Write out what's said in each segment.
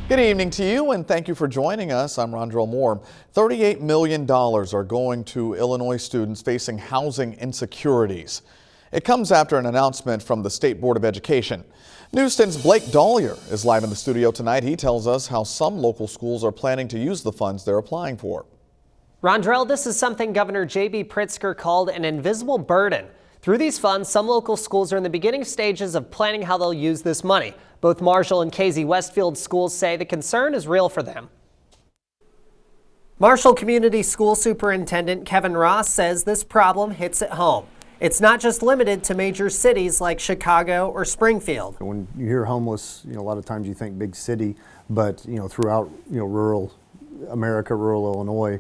Good evening to you, and thank you for joining us. I'm Rondrell Moore. $38 million are going to Illinois students facing housing insecurities. It comes after an announcement from the State Board of Education. News 10's Blake Dahlier is live in the studio tonight. He tells us how some local schools are planning to use the funds they're applying for. Rondrell, this is something Governor J.B. Pritzker called an invisible burden. Through these funds, some local schools are in the beginning stages of planning how they'll use this money. Both Marshall and Casey Westfield schools say the concern is real for them. Marshall Community School Superintendent Kevin Ross says this problem hits at home. It's not just limited to major cities like Chicago or Springfield. When you hear homeless, a lot of times you think big city, but throughout rural America, rural Illinois,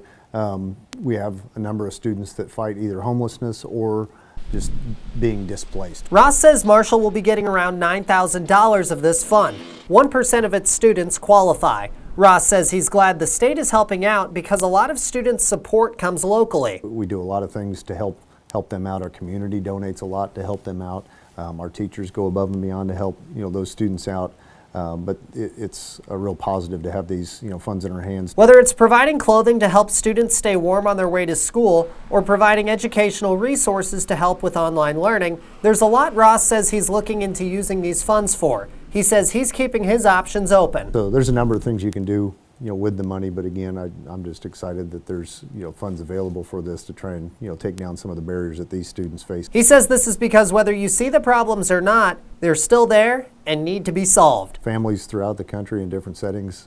we have a number of students that fight either homelessness or just being displaced. Ross says Marshall will be getting around $9,000 of this fund. 1% of its students qualify. Ross says he's glad the state is helping out because a lot of students' support comes locally. We do a lot of things to help them out. Our community donates a lot to help them out. Our teachers go above and beyond to help those students out. But it's a real positive to have these funds in our hands. Whether it's providing clothing to help students stay warm on their way to school or providing educational resources to help with online learning, there's a lot Ross says he's looking into using these funds for. He says he's keeping his options open. So there's a number of things you can do with the money, but again, I'm just excited that there's funds available for this to try and take down some of the barriers that these students face. He says this is because whether you see the problems or not, they're still there and need to be solved. Families throughout the country in different settings,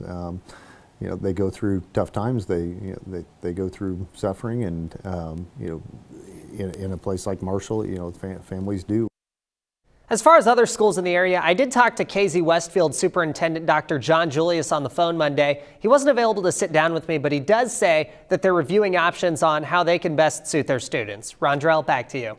they go through tough times. They go through suffering, and in a place like Marshall, families do. As far as other schools in the area, I did talk to Casey Westfield Superintendent Dr. John Julius on the phone Monday. He wasn't available to sit down with me, but he does say that they're reviewing options on how they can best suit their students. Rondrell, back to you.